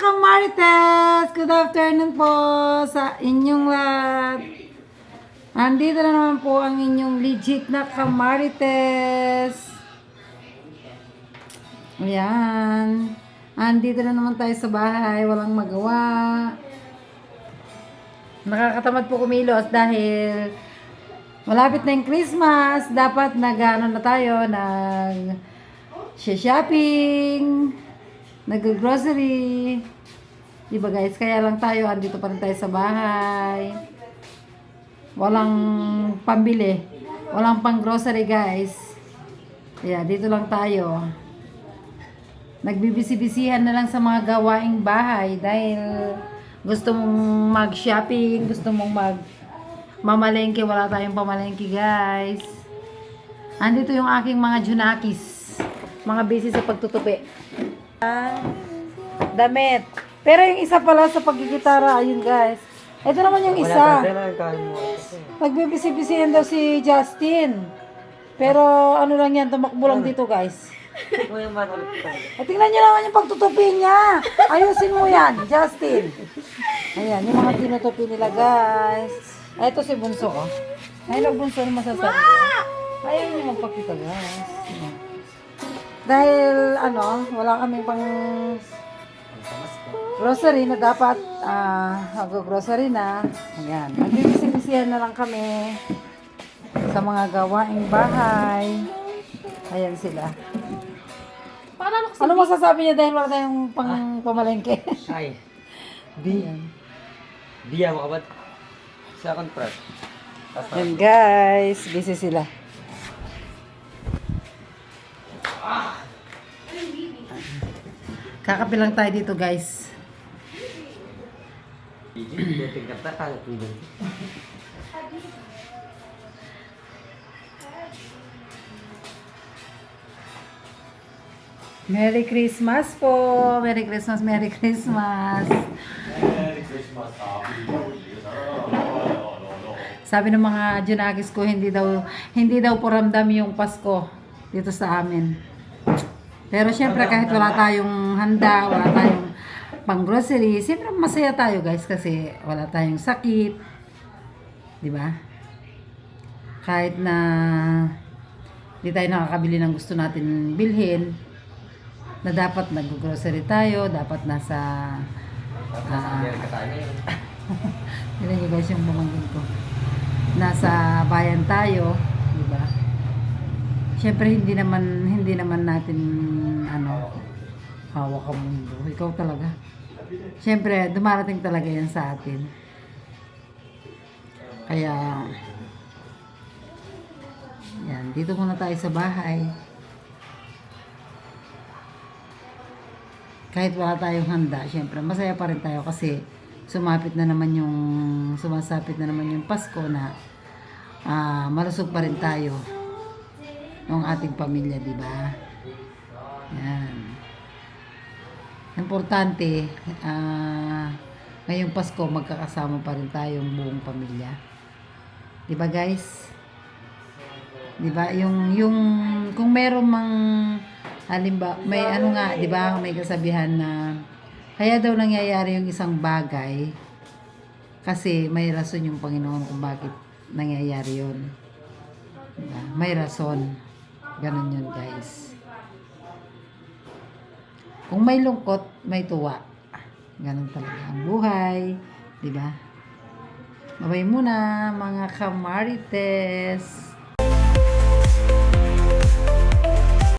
Kamarites! Good afternoon po sa inyong lahat. Andito na naman po ang inyong legit na Kamarites. Ayan. Andito na naman tayo sa bahay. Walang magawa. Nakakatamad po kumilos dahil malapit na yung Christmas. Dapat nag-ano na tayo, shopping, nag-grocery. Diba guys? Kaya lang tayo, andito pa rin tayo sa bahay. Walang pambili. Walang pang grocery guys. Kaya dito lang tayo. Nagbibisi-bisihan na lang sa mga gawaing bahay dahil gusto mong mag-shopping, gusto mong mamalengke, wala tayong pamalengke guys. Andito yung aking mga junakis. Mga busy sa pagtutupi. Damit. Pero yung isa pala sa pagkikitara, ayun guys. Ito naman yung isa. Nagbibisi-bisihan daw si Justin. Pero ano lang yan, tumakbo lang dito guys. Tingnan nyo naman yung pagtutupi niya. Ayusin mo yan, Justin. Ayan, yung mga tinutupi nila guys. Ito si Bunso oh. Ayun, Bunso, ano masasabi? Ayaw niyo magpakita guys. Dahil ano, wala kaming pang grocery na dapat mag-grocery na. Ayan, magbibisi-bisihan na lang kami sa mga gawaing bahay. Ayan sila. Ano masasabi niya dahil wala tayong pamalengke? Ay. Di ako abad. Sa contract. Ayan guys, busy sila. Kakapilang tayo dito guys. Merry Christmas po. Merry Christmas, Merry Christmas. Merry Christmas, happy birthday. Sabi ng mga junakis ko, hindi daw po ramdam yung Pasko dito sa amin. Pero syempre kahit wala tayong handa, wala tayong pang grocery, syempre masaya tayo guys kasi wala tayong sakit. 'Di ba? Kahit na hindi tayo nakakabili ng gusto natin bilhin, na dapat nag-grocery tayo, dapat nasa tignan nyo guys yung bumanggin ko. Nasa bayan tayo, di ba? Syempre hindi naman natin hawak ang mundo. Ikaw talaga. Syempre dumarating talaga yan sa atin. Kaya yan, dito muna tayo sa bahay. Kahit wala tayong handa, syempre masaya pa rin tayo kasi sumasapit na naman yung Pasko na malusog pa rin tayo ng ating pamilya, di ba? Yan. Importante, ngayong Pasko magkakasama pa rin tayong buong pamilya. Di ba guys? Di ba? Yung kung meron mang halimbawa, may di ba, may kasabihan na kaya daw nangyayari yung isang bagay kasi may rason yung Panginoon kung bakit nangyayari yun. Diba? May rason. Ganun yun guys. Kung may lungkot, may tuwa. Ganun talaga ang buhay. Diba? Babay muna mga Kamarites.